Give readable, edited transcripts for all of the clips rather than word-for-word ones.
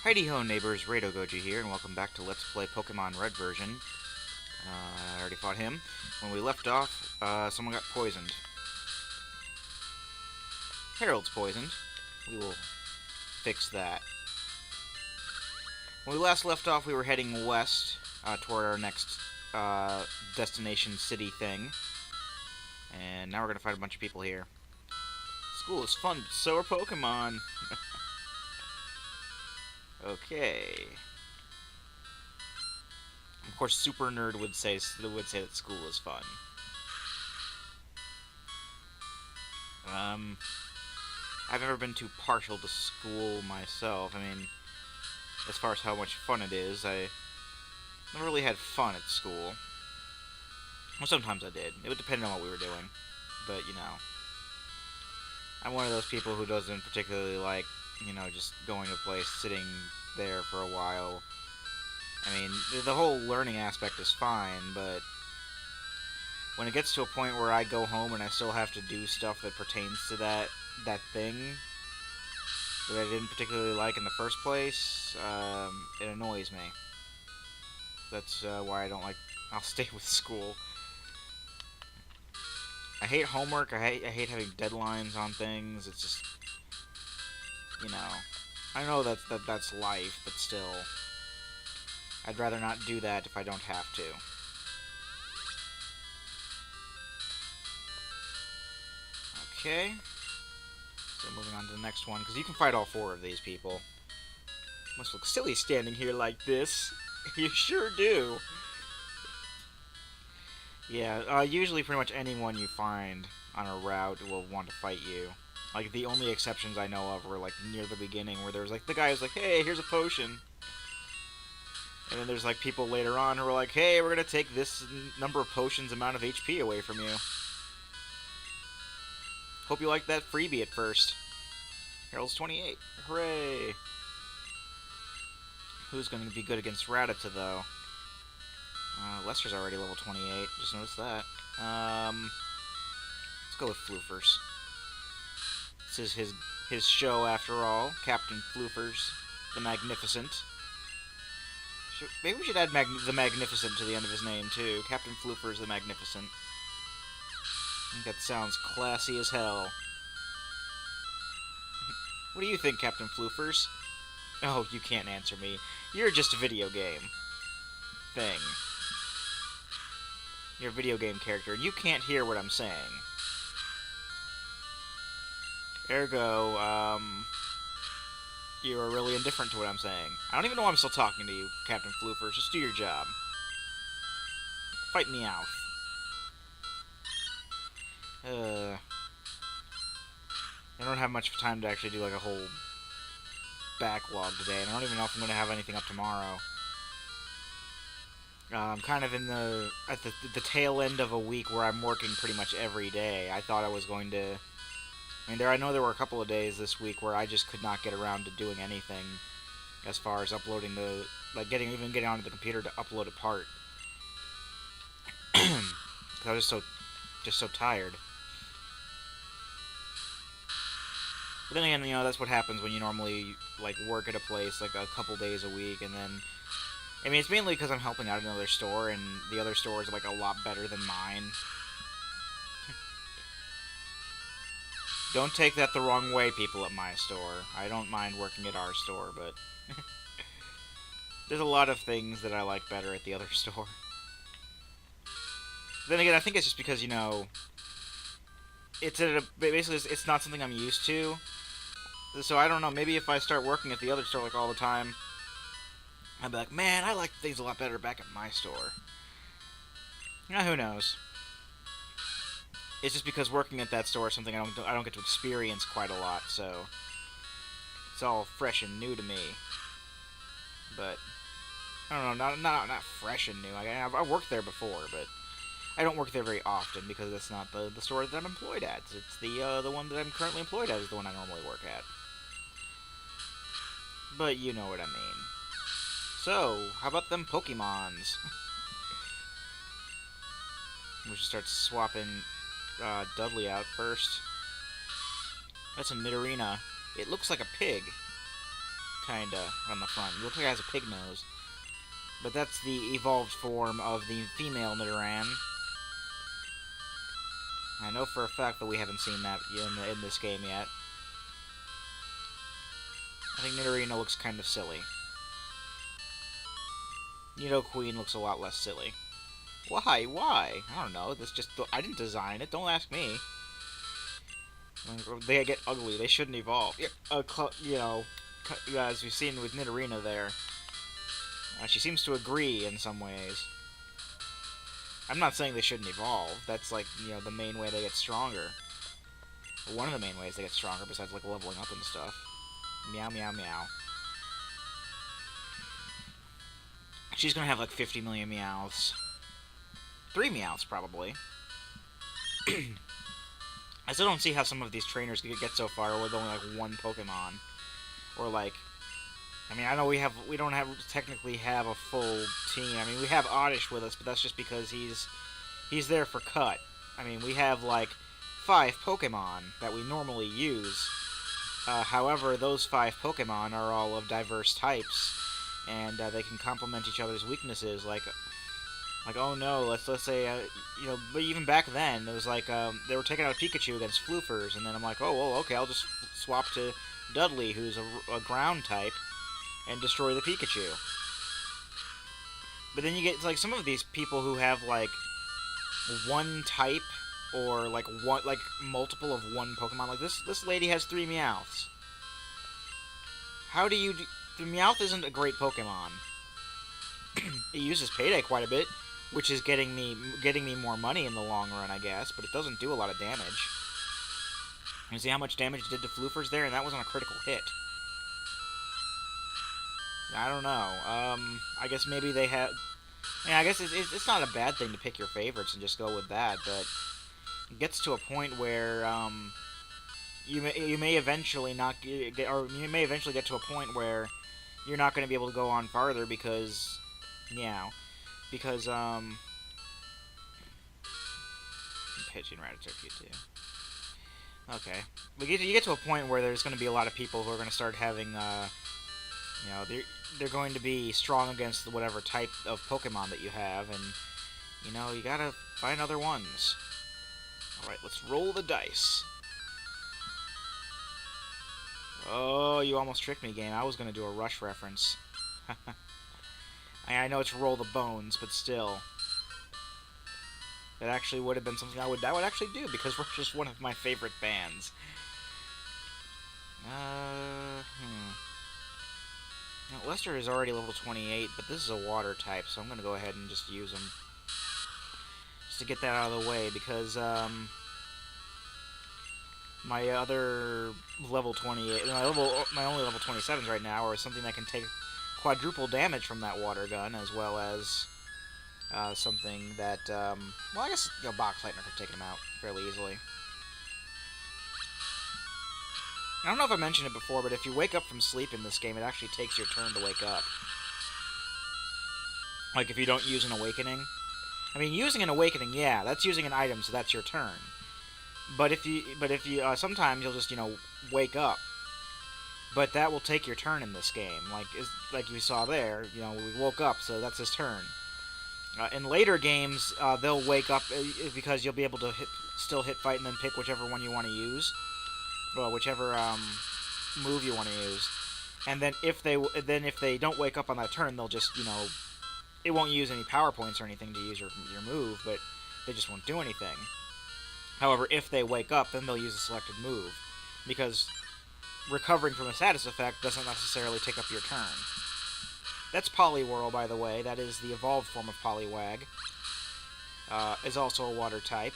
Heidi ho neighbors, Rado Goji here, and welcome back to Let's Play Pokemon Red version. I already fought him. When we left off, someone got poisoned. Harold's poisoned. We will fix that. When we last left off, we were heading west toward our next destination city thing. And now we're going to fight a bunch of people here. School is fun, but so are Pokemon. Okay. Of course, Super Nerd would say that school is fun. I've never been too partial to school myself. I mean, as far as how much fun it is, I never really had fun at school. Well, sometimes I did. It would depend on what we were doing. But, you know, I'm one of those people who doesn't particularly like, just going to a place, sitting there for a while. I mean, the whole learning aspect is fine, but when it gets to a point where I go home and I still have to do stuff that pertains to that thing that I didn't particularly like in the first place, it annoys me. That's why I'll stay with school. I hate homework, I hate having deadlines on things. It's just, I know that's life, but still, I'd rather not do that if I don't have to. Okay. So moving on to the next one, because you can fight all four of these people. Must look silly standing here like this. You sure do. Yeah, usually pretty much anyone you find on a route will want to fight you. Like, the only exceptions I know of were, like, near the beginning, where there's, like, the guy who's like, hey, here's a potion. And then there's, like, people later on who are like, hey, we're gonna take this number of potions amount of HP away from you. Hope you liked that freebie at first. Harold's 28. Hooray! Who's gonna be good against Rattata, though? Lester's already level 28. Just noticed that. Let's go with Floofers. This is his show, after all. Captain Floofers, the Magnificent. Maybe we should add the Magnificent to the end of his name, too. Captain Floofers, the Magnificent. I think that sounds classy as hell. What do you think, Captain Floofers? Oh, you can't answer me. You're just a video game thing. You're a video game character, and you can't hear what I'm saying. Ergo, you are really indifferent to what I'm saying. I don't even know why I'm still talking to you, Captain Floofers. Just do your job. Fight me out. I don't have much time to actually do, like, a whole backlog today, and I don't even know if I'm going to have anything up tomorrow. I'm kind of at the tail end of a week where I'm working pretty much every day. I thought I was going to... I know there were a couple of days this week where I just could not get around to doing anything as far as uploading getting onto the computer to upload a part. Because I was just so tired. But then again, that's what happens when you normally, like, work at a place, like, a couple days a week, and then... I mean, it's mainly because I'm helping out another store, and the other store is, like, a lot better than mine. Don't take that the wrong way, people at my store. I don't mind working at our store, but... there's a lot of things that I like better at the other store. Then again, I think it's just because, basically, it's not something I'm used to. So I don't know, maybe if I start working at the other store, like, all the time, I'd be like, man, I like things a lot better back at my store. Who knows? It's just because working at that store is something I don't get to experience quite a lot, so it's all fresh and new to me. But I don't know, not fresh and new. I worked there before, but I don't work there very often because that's not the store that I'm employed at. It's the one that I'm currently employed at is the one I normally work at. But you know what I mean. So, how about them Pokemons? We should start swapping Dudley out first. That's a Nidorina. It looks like a pig. kinda, on the front. It looks like it has a pig nose. But that's the evolved form of the female Nidoran. I know for a fact that we haven't seen that in this game yet. I think Nidorino looks kind of silly. Nidoqueen looks a lot less silly. Why? Why? I don't know. I didn't design it. Don't ask me. They get ugly. They shouldn't evolve. As we've seen with Nidorino there. She seems to agree in some ways. I'm not saying they shouldn't evolve. That's like, the main way they get stronger. Or one of the main ways they get stronger, besides like leveling up and stuff. Meow, meow, meow. She's gonna have like 50 million meows. 3 meows, probably. I still don't see how some of these trainers could get so far with only like one Pokemon. Or like... I mean, I know we don't technically have a full team. I mean, we have Oddish with us, but that's just because he's there for cut. I mean, we have like 5 Pokemon that we normally use. However, those 5 Pokemon are all of diverse types, and they can complement each other's weaknesses. Like oh no, let's say but even back then it was like they were taking out Pikachu against Floofers, and then I'm like, oh well, okay, I'll just swap to Dudley, who's a ground type, and destroy the Pikachu. But then you get like some of these people who have like one type or like multiple of one Pokemon. Like this lady has 3 Meowths. How do you the Meowth isn't a great Pokemon. It uses Payday quite a bit, which is getting me more money in the long run, I guess, but it doesn't do a lot of damage. You see how much damage it did to Floofers there, and that wasn't a critical hit. I don't know. I guess maybe they have... Yeah, I guess it's not a bad thing to pick your favorites and just go with that, but it gets to a point where you may eventually not get, or you may eventually get to a point where you're not going to be able to go on farther because Pigeon Rattata too. Okay, but you get to a point where there's going to be a lot of people who are going to start having they're going to be strong against whatever type of Pokemon that you have, and you gotta find other ones. Alright, let's roll the dice. Oh, you almost tricked me, game. I was gonna do a Rush reference. I know it's roll the bones, but still. That actually would have been something I would actually do, because Rush is one of my favorite bands. Now, Lester is already level 28, but this is a water type, so I'm going to go ahead and just use him. Just to get that out of the way, because my other level 28, my only level 27s right now are something that can take quadruple damage from that water gun, as well as something that, well, I guess Box Lightner could take him out fairly easily. I don't know if I mentioned it before, but if you wake up from sleep in this game, it actually takes your turn to wake up. Like, if you don't use an Awakening. I mean, using an Awakening, yeah, that's using an item, so that's your turn. But if you sometimes you'll just, wake up. But that will take your turn in this game. Like you saw there, we woke up, so that's his turn. In later games, they'll wake up because you'll be able to still hit fight and then pick whichever one you want to use. Well, whichever move you want to use, and then if they don't wake up on that turn, they'll just it won't use any power points or anything to use your move, but they just won't do anything. However, if they wake up, then they'll use a selected move, because recovering from a status effect doesn't necessarily take up your turn. That's Poliwhirl, by the way. That is the evolved form of Poliwag. Is also a water type.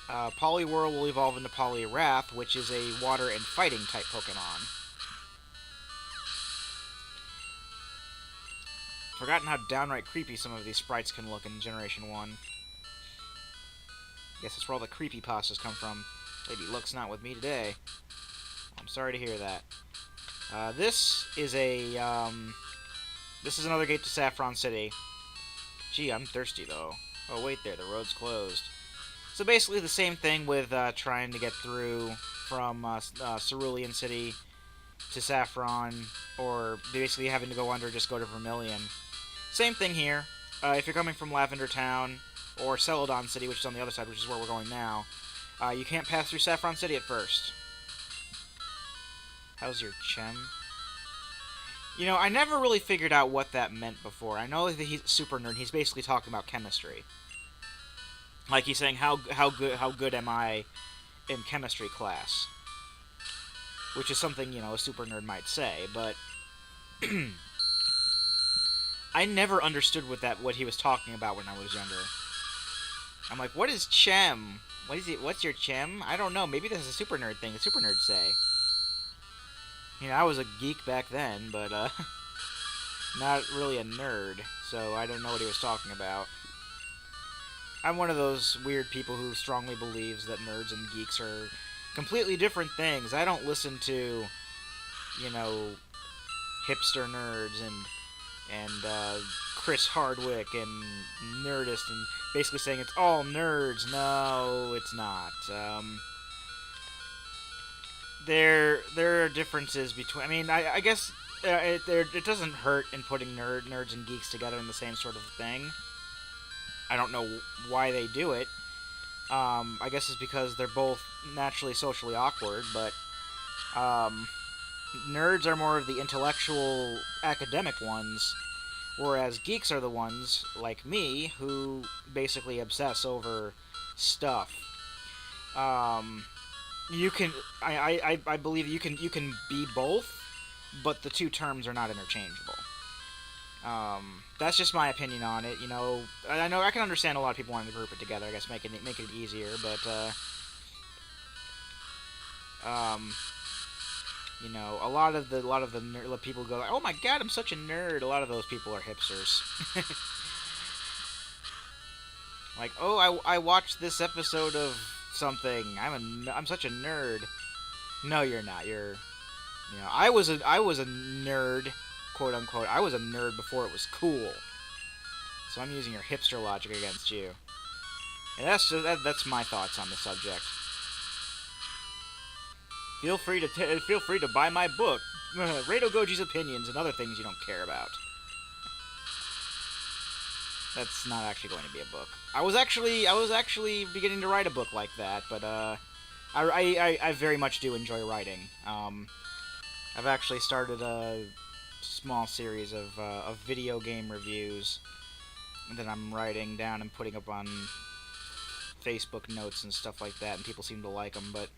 Poliwhirl will evolve into Poliwrath, which is a water and fighting type Pokemon. Forgotten how downright creepy some of these sprites can look in Generation 1. Guess that's where all the creepypastas come from. Lady Luck's not with me today. I'm sorry to hear that. This is another gate to Saffron City. Gee, I'm thirsty though. Oh wait there, the road's closed. So basically the same thing with trying to get through from Cerulean City to Saffron, or basically having to go under, just go to Vermilion. Same thing here. If you're coming from Lavender Town or Celadon City, which is on the other side, which is where we're going now, you can't pass through Saffron City at first. How's your chem? You know, I never really figured out what that meant before. I know that he's a super nerd. He's basically talking about chemistry. Like he's saying, how good am I in chemistry class? Which is something, you know, a super nerd might say, but I never understood what he was talking about when I was younger. I'm like, what is chem? What is it? What's your chem? I don't know. Maybe this is a super nerd thing. The super nerds say. You know, I was a geek back then, but not really a nerd, so I don't know what he was talking about. I'm one of those weird people who strongly believes that nerds and geeks are completely different things. I don't listen to, you know, hipster nerds and Chris Hardwick and Nerdist and basically saying it's all nerds. No, it's not. There are differences between. I mean, I guess it doesn't hurt in putting nerds and geeks together in the same sort of thing. I don't know why they do it. I guess it's because they're both naturally socially awkward, but nerds are more of the intellectual, academic ones, whereas geeks are the ones, like me, who basically obsess over stuff. You can, I believe you can be both, but the two terms are not interchangeable. That's just my opinion on it. You know, I know I can understand a lot of people wanting to group it together. I guess make it easier, but you know, a lot of the people go, "Oh my God, I'm such a nerd." A lot of those people are hipsters. Like, oh, I watched this episode of something. I'm such a nerd. No, you're not. You know, I was a nerd, quote unquote. I was a nerd before it was cool. So I'm using your hipster logic against you. And that's my thoughts on the subject. Feel free to buy my book, Rado Goji's Opinions and Other Things You Don't Care About. That's not actually going to be a book. I was actually beginning to write a book like that, but I very much do enjoy writing. I've actually started a small series of video game reviews that I'm writing down and putting up on Facebook notes and stuff like that, and people seem to like them. But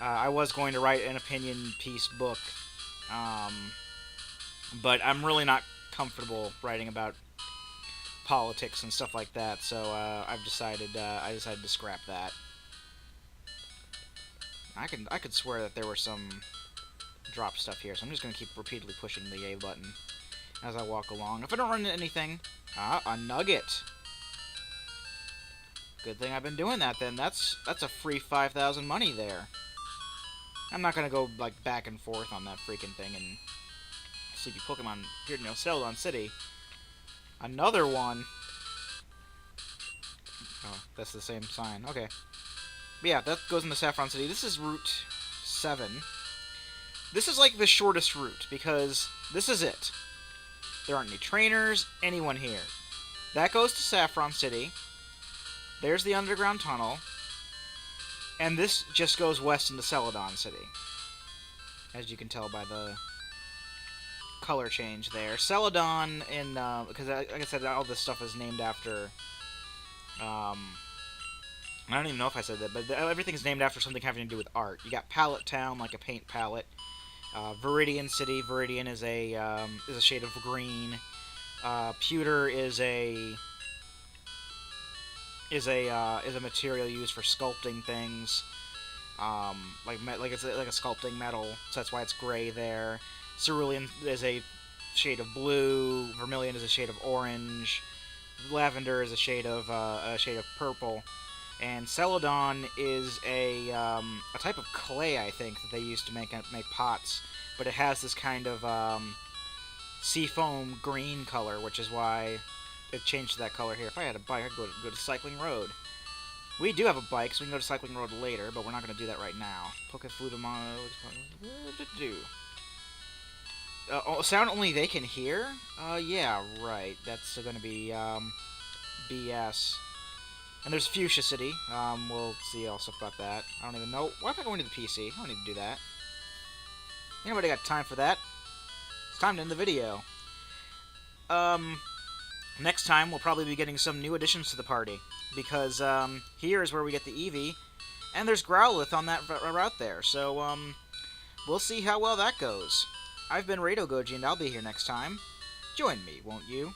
I was going to write an opinion piece book, but I'm really not comfortable writing about politics and stuff like that, so I decided to scrap that. I could swear that there were some drop stuff here, so I'm just gonna keep repeatedly pushing the A button as I walk along. If I don't run into anything, a nugget. Good thing I've been doing that then. That's a free 5,000 money there. I'm not gonna go like back and forth on that freaking thing and sleepy Pokemon here, you know, Celadon City. Another one. Oh, that's the same sign. Okay. But yeah, that goes into Saffron City. This is Route 7. This is like the shortest route, because this is it. There aren't any trainers, anyone here. That goes to Saffron City. There's the underground tunnel. And this just goes west into Celadon City. As you can tell by the color change there. Celadon in, because like I said, all this stuff is named after, I don't even know if I said that, but everything's named after something having to do with art. You got Palette Town, like a paint palette. Viridian City, Viridian is a shade of green. Pewter is a material used for sculpting things. Like it's like a sculpting metal, so that's why it's gray there. Cerulean is a shade of blue. Vermilion is a shade of orange. Lavender is a shade of purple. And Celadon is a type of clay, I think, that they used to make pots, but it has this kind of seafoam green color, which is why it changed to that color here. If I had a bike, I'd go to Cycling Road. We do have a bike, so we can go to Cycling Road later, but we're not going to do that right now. Pokeflute. sound only they can hear? Yeah, right. That's gonna be, BS. And there's Fuchsia City. We'll see all stuff about that. I don't even know. Why am I going to the PC? I don't need to do that. Anybody got time for that? It's time to end the video. Next time we'll probably be getting some new additions to the party. Because, here is where we get the Eevee. And there's Growlithe on that route there. So, we'll see how well that goes. I've been Rado Goji, and I'll be here next time. Join me, won't you?